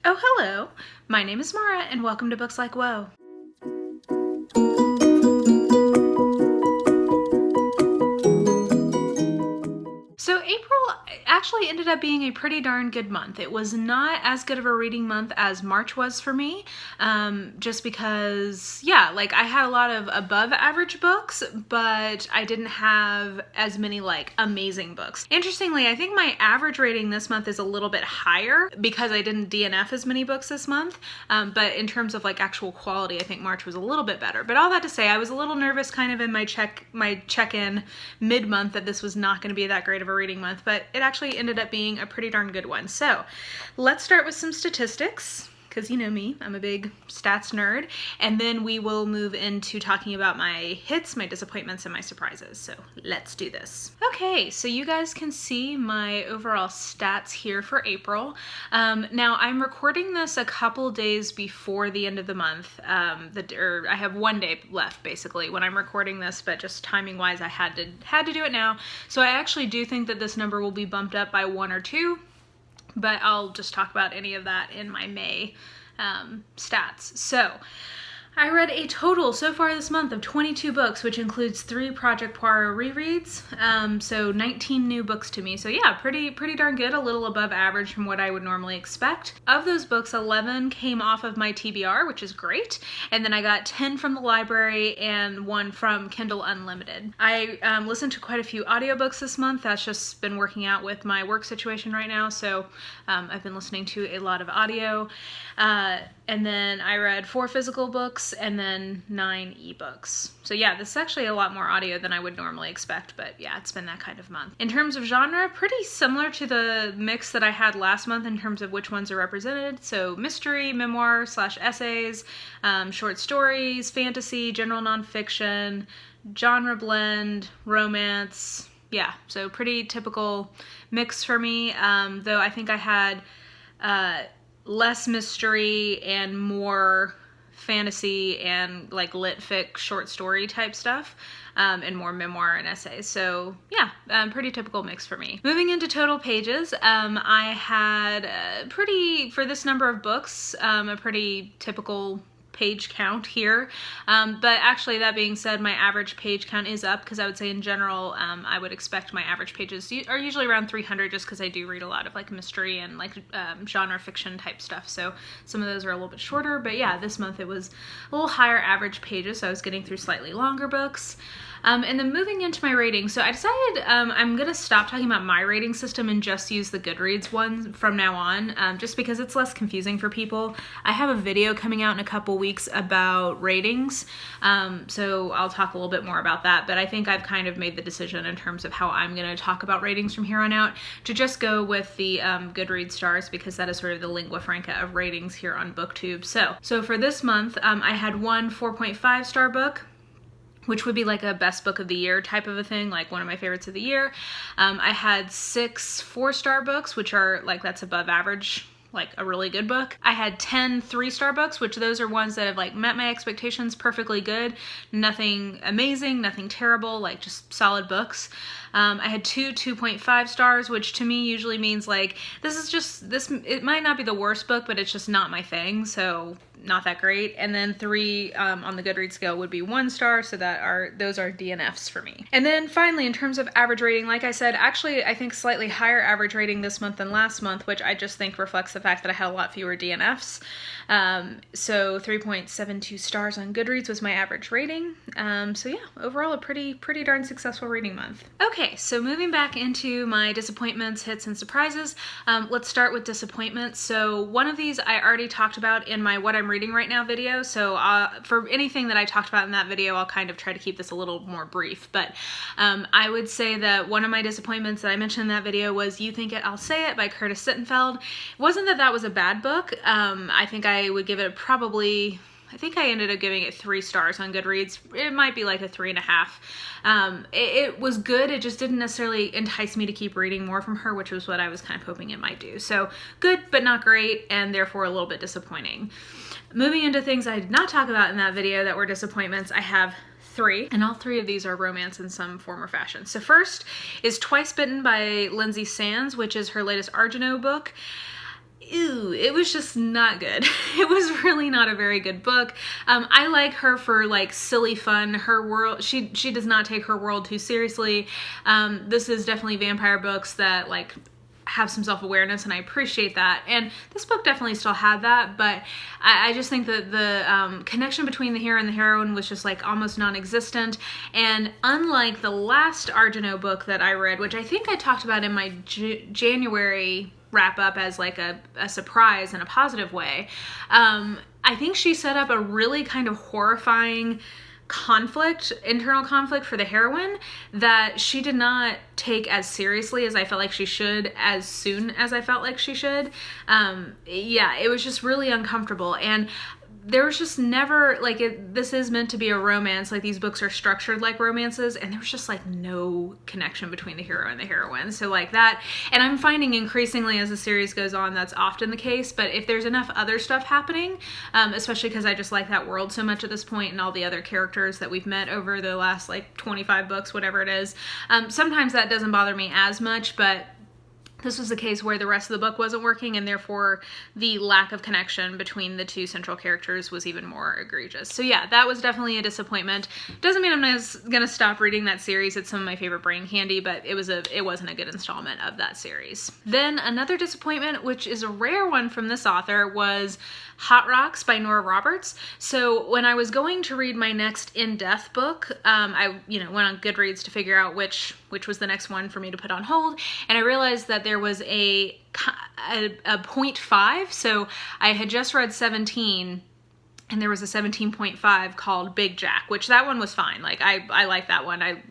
Oh, hello. My name is Mara, and welcome to Books Like Woe. So April actually ended up being a pretty darn good month. It was not as good of a reading month as March was for me, just because, I had a lot of above average books, but I didn't have as many amazing books. Interestingly, I think my average rating this month is a little bit higher because I didn't DNF as many books this month, but in terms of actual quality, I think March was a little bit better. But all that to say, I was a little nervous kind of in my check-in mid-month that this was not going to be that great of a reading month, but it actually ended up being a pretty darn good one. So let's start with some statistics, because you know me, I'm a big stats nerd, and then we will move into talking about my hits, my disappointments, and my surprises. So let's do this. Okay, so you guys can see my overall stats here for April. Now I'm recording this a couple days before the end of the month. I have 1 day left basically when I'm recording this, but just timing wise I had to do it now. So I actually do think that this number will be bumped up by 1 or 2. But I'll just talk about any of that in my May stats. So I read a total so far this month of 22 books, which includes 3 Project Poirot rereads. So 19 new books to me. So yeah, pretty darn good, a little above average from what I would normally expect. Of those books, 11 came off of my TBR, which is great. And then I got 10 from the library and 1 from Kindle Unlimited. I listened to quite a few audiobooks this month. That's just been working out with my work situation right now. So I've been listening to a lot of audio. And then I read 4 physical books and then 9 ebooks. So yeah, this is actually a lot more audio than I would normally expect, but yeah, it's been that kind of month. In terms of genre, pretty similar to the mix that I had last month in terms of which ones are represented. So mystery, memoir / essays, short stories, fantasy, general nonfiction, genre blend, romance. Yeah, so pretty typical mix for me, though I think I had less mystery and more fantasy and lit fic short story type stuff, and more memoir and essays. So yeah, pretty typical mix for me. Moving into total pages, I had for this number of books, a pretty typical page count here, but actually that being said, my average page count is up because I would say in general I would expect my average pages are usually around 300 just because I do read a lot of mystery and genre fiction type stuff, so some of those are a little bit shorter, but yeah, this month it was a little higher average pages, so I was getting through slightly longer books. And then moving into my rating, so I decided I'm going to stop talking about my rating system and just use the Goodreads one from now on, just because it's less confusing for people. I have a video coming out in a couple weeks about ratings, so I'll talk a little bit more about that, but I think I've kind of made the decision in terms of how I'm going to talk about ratings from here on out to just go with the Goodreads stars, because that is sort of the lingua franca of ratings here on BookTube. So for this month, I had 1 4.5 star book, which would be a best book of the year type of a thing, one of my favorites of the year. I had 6 4-star books, which are that's above average, a really good book. I had 10 3-star books, which those are ones that have met my expectations perfectly good. Nothing amazing, nothing terrible, just solid books. I had 2 2.5 stars, which to me usually means it might not be the worst book, but it's just not my thing, so not that great. And then 3 on the Goodreads scale would be 1 star, so those are DNFs for me. And then finally, in terms of average rating, like I said, actually I think slightly higher average rating this month than last month, which I just think reflects the fact that I had a lot fewer DNFs. So 3.72 stars on Goodreads was my average rating. So yeah, overall a pretty darn successful reading month. Okay, so moving back into my disappointments, hits, and surprises, let's start with disappointments. So one of these I already talked about in my What I'm Reading Right Now video, so for anything that I talked about in that video, I'll kind of try to keep this a little more brief, but I would say that one of my disappointments that I mentioned in that video was You Think It, I'll Say It by Curtis Sittenfeld. It wasn't that was a bad book. I think I would give it I think I ended up giving it 3 stars on Goodreads. It might be a 3.5. It was good. It just didn't necessarily entice me to keep reading more from her, which was what I was kind of hoping it might do. So good, but not great, and therefore a little bit disappointing. Moving into things I did not talk about in that video that were disappointments, I have 3, and all 3 of these are romance in some form or fashion. So first is Twice Bitten by Lynsay Sands, which is her latest Argento book. ew, it was just not good. It was really not a very good book. I like her for like silly fun. Her world, she does not take her world too seriously. This is definitely vampire books that like have some self-awareness, and I appreciate that. And this book definitely still had that, but I just think that the connection between the hero and the heroine was just like almost non-existent. And unlike the last Argento book that I read, which I think I talked about in my January wrap up as like a surprise in a positive way, I think she set up a really kind of horrifying internal conflict for the heroine that she did not take as seriously as I felt like she should, as soon as I felt like she should. Yeah, it was just really uncomfortable. And there was just never, like, this is meant to be a romance, like these books are structured like romances, and there was just like no connection between the hero and the heroine. So like that, and I'm finding increasingly as the series goes on, that's often the case, but if there's enough other stuff happening, especially because I just like that world so much at this point and all the other characters that we've met over the last like 25 books, whatever it is, sometimes that doesn't bother me as much, but this was a case where the rest of the book wasn't working, and therefore the lack of connection between the two central characters was even more egregious. So yeah, that was definitely a disappointment. Doesn't mean I'm gonna stop reading that series. It's some of my favorite brain candy, but it wasn't a good installment of that series. Then another disappointment, which is a rare one from this author, was Hot Rocks by Nora Roberts. So when I was going to read my next In-Death book, I went on Goodreads to figure out which was the next one for me to put on hold, and I realized that there was a 0.5, so I had just read 17, and there was a 17.5 called Big Jack, which that one was fine. Like, I like that one. I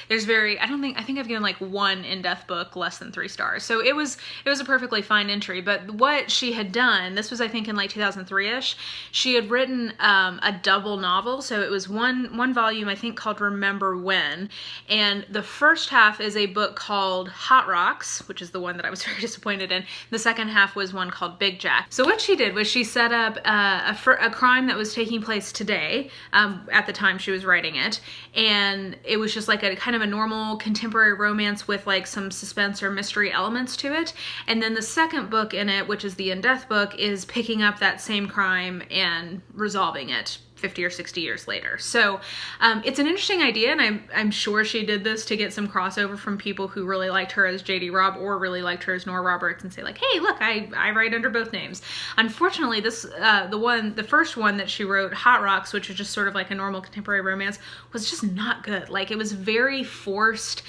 think I've given like one In-Death book less than 3 stars. So it was a perfectly fine entry. But what she had done, this was I think in like 2003-ish, she had written a double novel. So it was one volume I think called Remember When. And the first half is a book called Hot Rocks, which is the one that I was very disappointed in. The second half was one called Big Jack. So what she did was she set up a crime that was taking place today, at the time she was writing it. And it was just like a kind of a normal contemporary romance with like some suspense or mystery elements to it. And then the second book in it, which is the In-Death book, is picking up that same crime and resolving it 50 or 60 years later. So it's an interesting idea, and I'm sure she did this to get some crossover from people who really liked her as J.D. Robb or really liked her as Nora Roberts and say like, hey, look, I write under both names. Unfortunately, this the first one that she wrote, Hot Rocks, which is just sort of like a normal contemporary romance, was just not good. Like, it was very forced.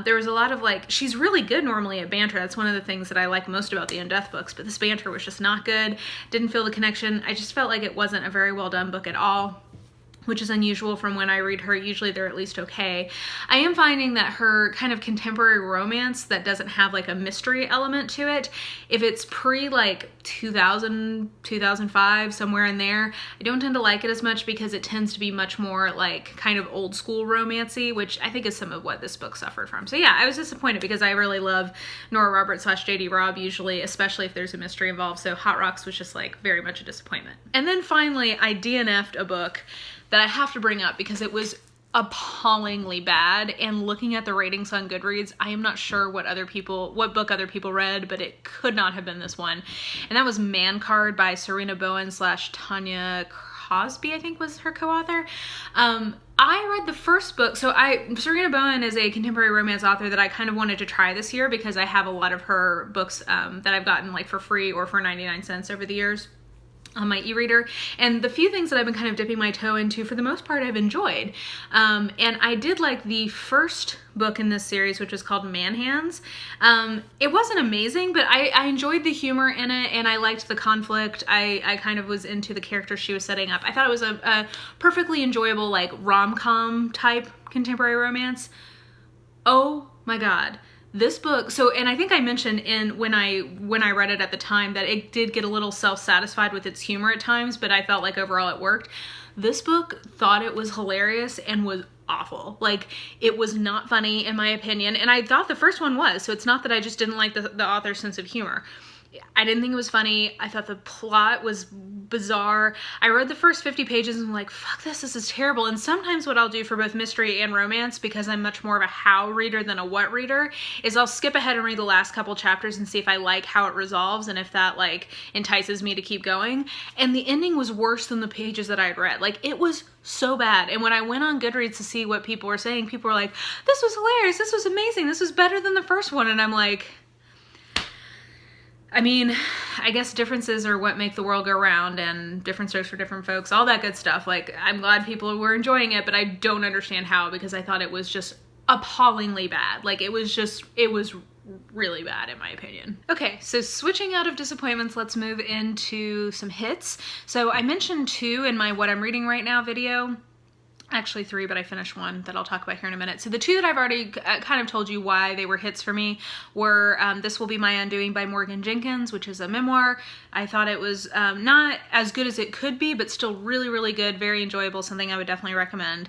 There was a lot of like, she's really good normally at banter. That's one of the things that I like most about the In-Death books, but this banter was just not good. Didn't feel the connection. I just felt like it wasn't a very well done book at all, which is unusual from when I read her. Usually they're at least okay. I am finding that her kind of contemporary romance that doesn't have like a mystery element to it, if it's pre like 2000, 2005, somewhere in there, I don't tend to like it as much because it tends to be much more like kind of old school romancy, which I think is some of what this book suffered from. So yeah, I was disappointed because I really love Nora Roberts / J.D. Robb usually, especially if there's a mystery involved. So Hot Rocks was just like very much a disappointment. And then finally, I DNF'd a book that I have to bring up because it was appallingly bad, and looking at the ratings on Goodreads, I am not sure what book other people read, but it could not have been this one. And that was Man Card by Sarina Bowen / Tanya Cosby, I think was her co-author. I read the first book. So Sarina Bowen is a contemporary romance author that I kind of wanted to try this year because I have a lot of her books that I've gotten like for free or for 99 cents over the years on my e-reader, and the few things that I've been kind of dipping my toe into, for the most part, I've enjoyed. And I did like the first book in this series, which is called Man Hands. It wasn't amazing, but I enjoyed the humor in it, and I liked the conflict. I kind of was into the characters she was setting up. I thought it was a perfectly enjoyable, like, rom-com type contemporary romance. Oh my god. This book, and I think I mentioned when I read it at the time that it did get a little self-satisfied with its humor at times, but I felt like overall it worked. This book thought it was hilarious and was awful. Like, it was not funny in my opinion, and I thought the first one was, so it's not that I just didn't like the author's sense of humor. I didn't think it was funny. I thought the plot was bizarre. I read the first 50 pages and I'm like, fuck this is terrible. And sometimes what I'll do for both mystery and romance, because I'm much more of a how reader than a what reader, is I'll skip ahead and read the last couple chapters and see if I like how it resolves and if that like entices me to keep going. And the ending was worse than the pages that I had read. Like, it was so bad. And when I went on Goodreads to see what people were saying, people were like, this was hilarious, this was amazing, this was better than the first one. And I'm like, I mean, I guess differences are what make the world go round, and different strokes for different folks, all that good stuff. Like, I'm glad people were enjoying it, but I don't understand how, because I thought it was just appallingly bad. Like, it was really bad in my opinion. Okay, so switching out of disappointments, let's move into some hits. So I mentioned 2 in my What I'm Reading Right Now video. Actually 3, but I finished one that I'll talk about here in a minute. So the 2 that I've already kind of told you why they were hits for me were This Will Be My Undoing by Morgan Jenkins, which is a memoir. I thought it was not as good as it could be, but still really, really good, very enjoyable, something I would definitely recommend.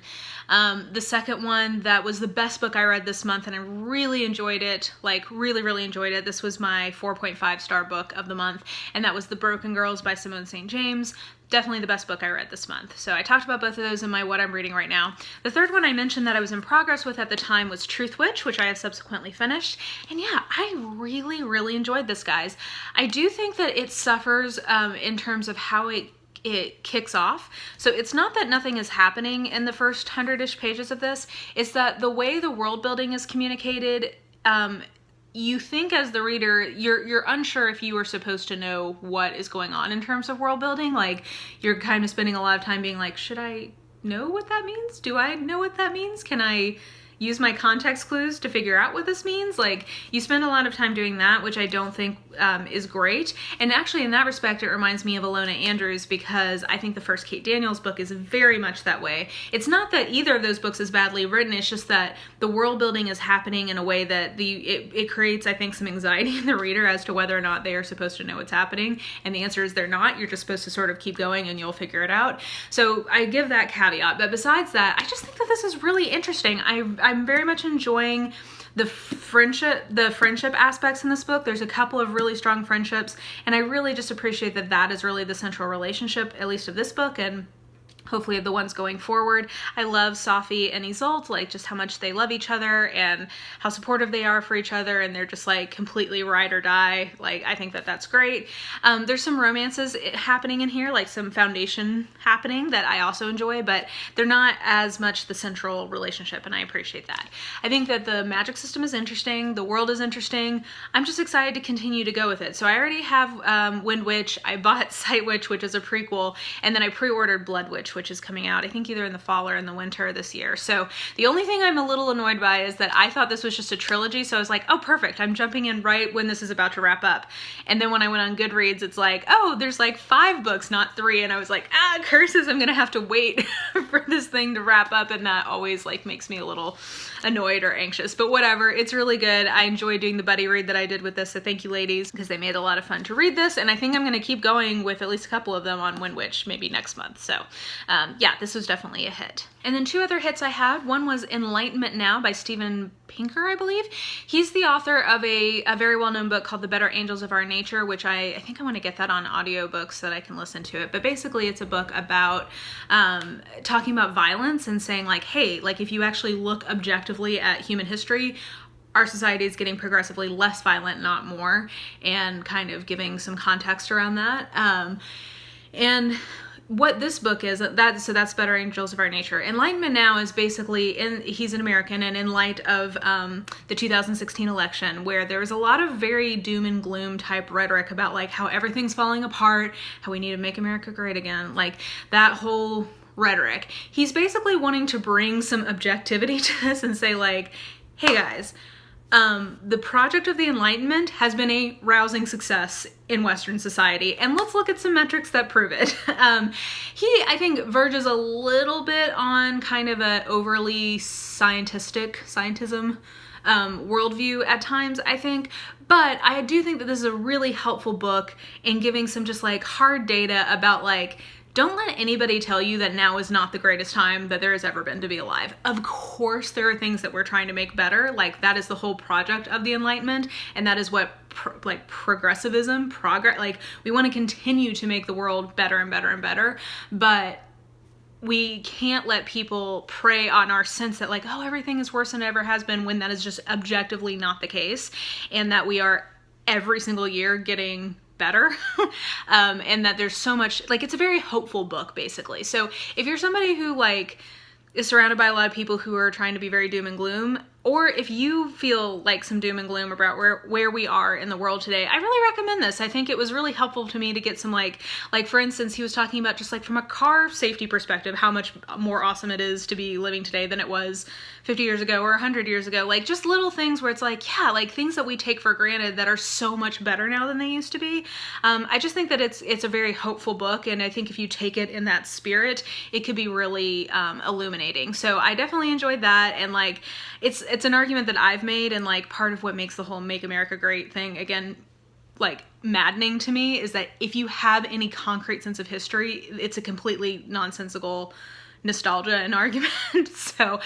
The second one, that was the best book I read this month, and I really enjoyed it, like really, really enjoyed it. This was my 4.5-star book of the month, and that was The Broken Girls by Simone St. James. Definitely the best book I read this month. So I talked about both of those in my What I'm Reading Right Now. The third one I mentioned that I was in progress with at the time was Truthwitch, which I have subsequently finished. And yeah, I really, really enjoyed this, guys. I do think that it suffers in terms of how it kicks off. So it's not that nothing is happening in the first 100-ish pages of this. It's that the way the world building is communicated, you think as the reader, you're unsure if you are supposed to know what is going on in terms of world building. Like, you're kind of spending a lot of time being like, should I know what that means? Do I know what that means? Can I use my context clues to figure out what this means? Like, you spend a lot of time doing that, which I don't think is great. And actually, in that respect, it reminds me of Alona Andrews, because I think the first Kate Daniels book is very much that way. It's not that either of those books is badly written, it's just that the world building is happening in a way that it creates, I think, some anxiety in the reader as to whether or not they are supposed to know what's happening. And the answer is they're not. You're just supposed to sort of keep going and you'll figure it out. So I give that caveat. But besides that, I just think that this is really interesting. I'm very much enjoying the friendship aspects in this book. There's a couple of really strong friendships, and I really just appreciate that that is really the central relationship, at least of this book, and hopefully the ones going forward. I love Safi and Isolde, like just how much they love each other and how supportive they are for each other, and they're just like completely ride or die. Like, I think that that's great. There's some romances happening in here, like some foundation happening that I also enjoy, but they're not as much the central relationship, and I appreciate that. I think that the magic system is interesting, the world is interesting. I'm just excited to continue to go with it. So I already have Wind Witch, I bought Sight Witch, which is a prequel, and then I pre-ordered Blood Witch, which is coming out, I think, either in the fall or in the winter this year. So the only thing I'm a little annoyed by is that I thought this was just a trilogy, so I was like, oh, perfect, I'm jumping in right when this is about to wrap up. And then when I went on Goodreads, it's like, oh, there's like 5 books, not 3, and I was like, curses, I'm gonna have to wait for this thing to wrap up, and that always like makes me a little annoyed or anxious, but whatever. It's really good. I enjoyed doing the buddy read that I did with this, so thank you, ladies, because they made a lot of fun to read this, and I think I'm gonna keep going with at least a couple of them on Wind Witch, maybe next month. So yeah, this was definitely a hit. And then 2 other hits I had. One was Enlightenment Now by Steven Pinker, I believe. He's the author of a very well-known book called The Better Angels of Our Nature, which I think I want to get that on audiobooks so that I can listen to it. But basically it's a book about talking about violence and saying like, hey, like if you actually look objectively at human history, our society is getting progressively less violent, not more, and kind of giving some context around that. And what this book is, so that's Better Angels of Our Nature. Enlightenment Now is basically, he's an American, and in light of the 2016 election, where there was a lot of very doom and gloom type rhetoric about like how everything's falling apart, how we need to make America great again, like that whole rhetoric. He's basically wanting to bring some objectivity to this and say like, hey guys, the project of the Enlightenment has been a rousing success in Western society, and let's look at some metrics that prove it. He, I think, verges a little bit on kind of a overly scientism worldview at times, I think, but I do think that this is a really helpful book in giving some just like hard data about like don't let anybody tell you that now is not the greatest time that there has ever been to be alive. Of course, there are things that we're trying to make better. Like, that is the whole project of the Enlightenment, and that is what progressivism, like, we want to continue to make the world better and better and better, but we can't let people prey on our sense that, like, oh, everything is worse than it ever has been, when that is just objectively not the case, and that we are every single year getting better. And that there's so much, like, it's a very hopeful book, basically. So if you're somebody who, like, is surrounded by a lot of people who are trying to be very doom and gloom, or if you feel like some doom and gloom about where we are in the world today, I really recommend this. I think it was really helpful to me to get some, like for instance, he was talking about just, like, from a car safety perspective, how much more awesome it is to be living today than it was 50 years ago or 100 years ago. Like, just little things where it's like, yeah, like, things that we take for granted that are so much better now than they used to be. I just think that it's a very hopeful book, and I think if you take it in that spirit, it could be really illuminating. So I definitely enjoyed that, and, like, it's an argument that I've made, and, like, part of what makes the whole Make America Great thing, again, like, maddening to me, is that if you have any concrete sense of history, it's a completely nonsensical nostalgia and argument. So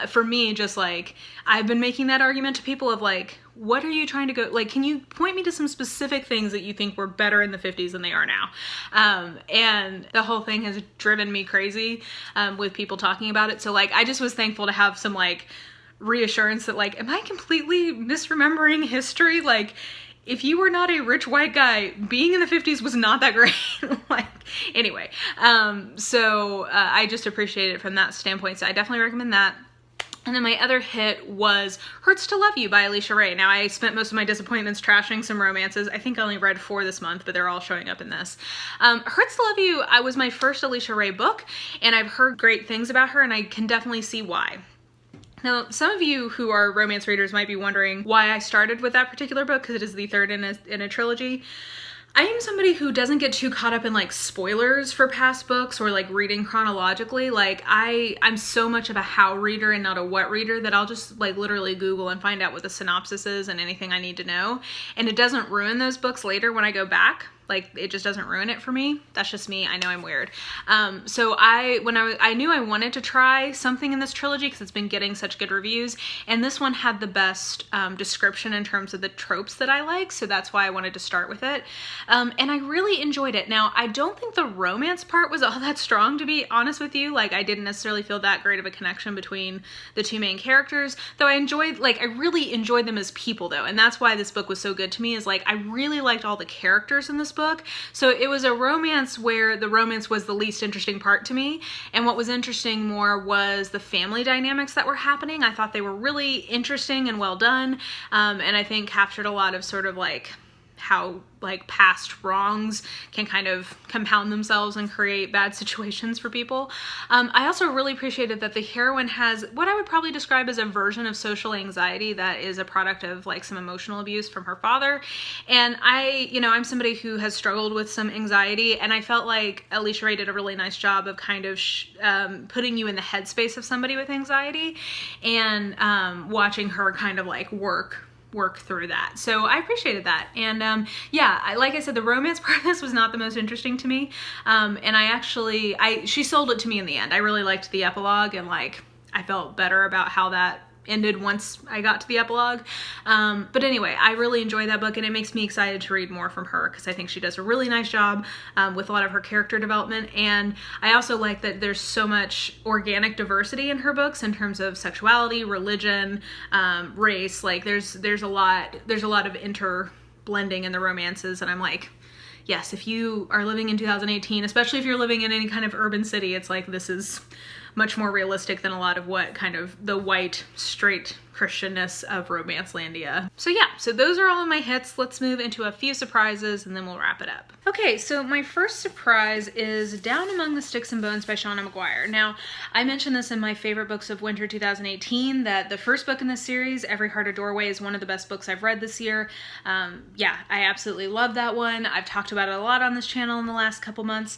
for me, just, like, I've been making that argument to people of, like, what are you trying to go, like, can you point me to some specific things that you think were better in the 50s than they are now? And the whole thing has driven me crazy with people talking about it. So, like, I just was thankful to have some, like, reassurance that, like, am I completely misremembering history? Like, if you were not a rich white guy, being in the 50s was not that great. Like, anyway, so I just appreciate it from that standpoint. So I definitely recommend that. And then my other hit was Hurts to Love You by Alisha Ray. Now, I spent most of my disappointments trashing some romances. I think I only read 4 this month, but they're all showing up in this. Hurts to Love You was my first Alisha Ray book, and I've heard great things about her, and I can definitely see why. Now, some of you who are romance readers might be wondering why I started with that particular book, because it is the third in a trilogy. I am somebody who doesn't get too caught up in, like, spoilers for past books or, like, reading chronologically. Like, I'm so much of a how reader and not a what reader that I'll just, like, literally Google and find out what the synopsis is and anything I need to know. And it doesn't ruin those books later when I go back. Like, it just doesn't ruin it for me. That's just me. I know I'm weird. So I knew I wanted to try something in this trilogy because it's been getting such good reviews, and this one had the best description in terms of the tropes that I like, so that's why I wanted to start with it. And I really enjoyed it. Now, I don't think the romance part was all that strong, to be honest with you. Like, I didn't necessarily feel that great of a connection between the two main characters, though I really enjoyed them as people, though, and that's why this book was so good to me, is, like, I really liked all the characters in this book. So it was a romance where the romance was the least interesting part to me, and what was interesting more was the family dynamics that were happening. I thought they were really interesting and well done, and I think captured a lot of sort of, like, how, like, past wrongs can kind of compound themselves and create bad situations for people. I also really appreciated that the heroine has what I would probably describe as a version of social anxiety that is a product of, like, some emotional abuse from her father. And I'm somebody who has struggled with some anxiety, and I felt like Alisha Ray did a really nice job of kind of putting you in the headspace of somebody with anxiety, and watching her kind of, like, work through that. So I appreciated that. And like I said, the romance part of this was not the most interesting to me. And she sold it to me in the end. I really liked the epilogue, and, like, I felt better about how that ended once I got to the epilogue. But anyway, I really enjoyed that book, and it makes me excited to read more from her, because I think she does a really nice job with a lot of her character development. And I also like that there's so much organic diversity in her books in terms of sexuality, religion, race. Like, there's a lot of blending in the romances, and I'm like, yes, if you are living in 2018, especially if you're living in any kind of urban city, it's like, this is much more realistic than a lot of what kind of the white, straight Christianness of Romancelandia. So yeah, so those are all of my hits. Let's move into a few surprises, and then we'll wrap it up. Okay, so my first surprise is Down Among the Sticks and Bones by Seanan McGuire. Now, I mentioned this in my favorite books of winter 2018, that the first book in this series, Every Heart a Doorway, is one of the best books I've read this year. Yeah, I absolutely love that one. I've talked about it a lot on this channel in the last couple months.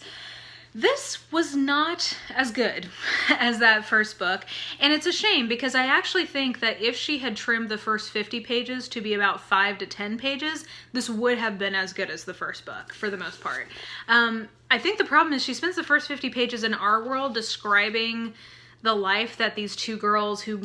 This was not as good as that first book, and it's a shame because I actually think that if she had trimmed the first 50 pages to be about 5 to 10 pages, this would have been as good as the first book for the most part. I think the problem is she spends the first 50 pages in our world describing the life that these two girls who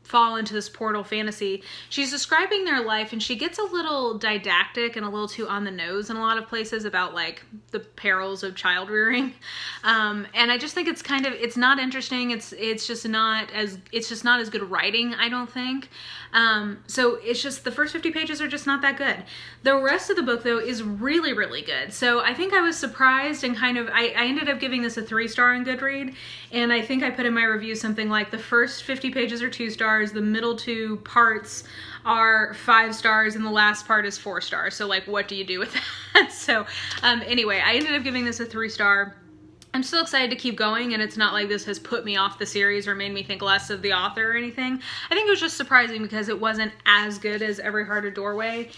fall into this portal fantasy, she's describing their life, and she gets a little didactic and a little too on the nose in a lot of places about like the perils of child rearing. And I just think it's not interesting. It's just not as good writing, I don't think. So it's just the first 50 pages are just not that good. The rest of the book though is really, really good. So I think I was surprised and I ended up giving this a 3-star on Goodreads. And I think I put in my review something like the first 50 pages are 2 stars, the middle 2 parts are 5 stars, and the last part is 4 stars. So like, what do you do with that? So anyway, I ended up giving this a 3-star. I'm still excited to keep going, and it's not like this has put me off the series or made me think less of the author or anything. I think it was just surprising because it wasn't as good as Every Heart a Doorway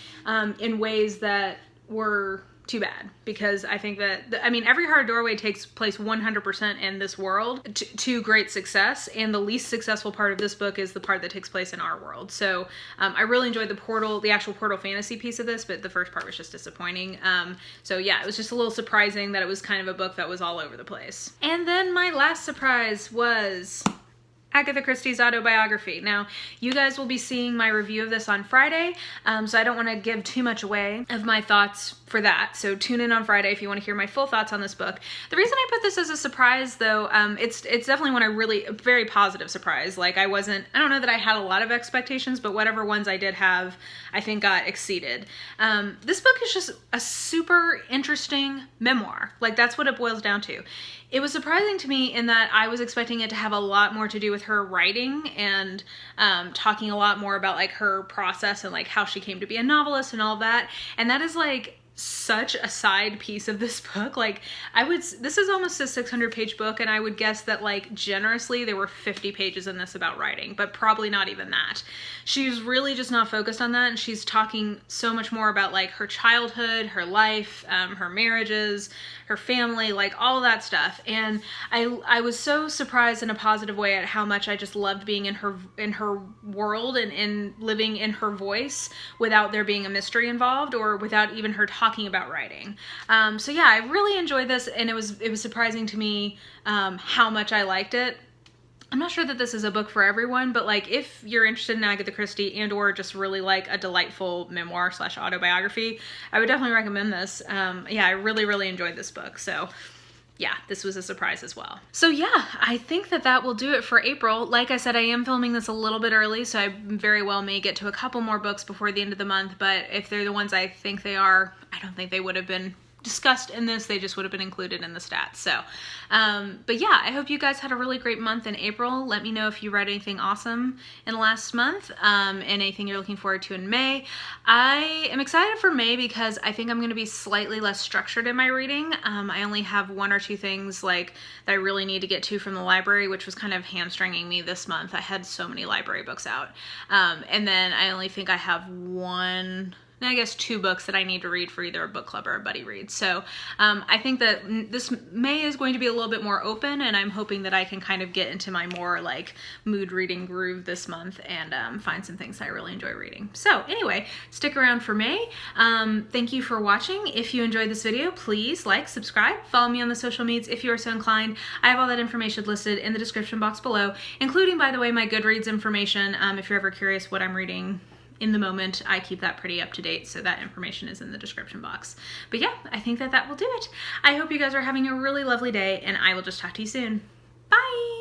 in ways that were too bad, because I think that, Every Heart a Doorway takes place 100% in this world to great success, and the least successful part of this book is the part that takes place in our world. So I really enjoyed the actual portal fantasy piece of this, but the first part was just disappointing. So yeah, it was just a little surprising that it was kind of a book that was all over the place. And then my last surprise was Agatha Christie's Autobiography. Now, you guys will be seeing my review of this on Friday, so I don't want to give too much away of my thoughts for that. So tune in on Friday if you want to hear my full thoughts on this book. The reason I put this as a surprise, though, it's definitely a very positive surprise. Like, I don't know that I had a lot of expectations, but whatever ones I did have, I think got exceeded. This book is just a super interesting memoir. Like, that's what it boils down to. It was surprising to me in that I was expecting it to have a lot more to do with her writing and talking a lot more about like her process and like how she came to be a novelist and all that. And that is like such a side piece of this book. Like, this is almost a 600-page book, and I would guess that like generously there were 50 pages in this about writing, but probably not even that. She's really just not focused on that, and she's talking so much more about like her childhood, her life, her marriages, her family, like all of that stuff. And I was so surprised in a positive way at how much I just loved being in her world and in living in her voice without there being a mystery involved or without even her talking about writing. So yeah, I really enjoyed this, and it was surprising to me how much I liked it. I'm not sure that this is a book for everyone, but like if you're interested in Agatha Christie and or just really like a delightful memoir / autobiography, I would definitely recommend this. Yeah, I really, really enjoyed this book. So yeah, this was a surprise as well. So yeah, I think that will do it for April. Like I said, I am filming this a little bit early, so I very well may get to a couple more books before the end of the month, but if they're the ones I think they are, I don't think they would have been discussed in this. They just would have been included in the stats. So, but yeah, I hope you guys had a really great month in April. Let me know if you read anything awesome in the last month, and anything you're looking forward to in May. I am excited for May because I think I'm going to be slightly less structured in my reading. I only have 1 or 2 things like that I really need to get to from the library, which was kind of hamstringing me this month. I had so many library books out. And then I only think I have 2 books that I need to read for either a book club or a buddy read. So I think that this May is going to be a little bit more open, and I'm hoping that I can kind of get into my more like mood reading groove this month and find some things I really enjoy reading. So anyway, stick around for May. Thank you for watching. If you enjoyed this video, please like, subscribe, follow me on the social medias if you are so inclined. I have all that information listed in the description box below, including, by the way, my Goodreads information. If you're ever curious what I'm reading in the moment, I keep that pretty up to date, so that information is in the description box. But yeah, I think that will do it. I hope you guys are having a really lovely day, and I will just talk to you soon. Bye!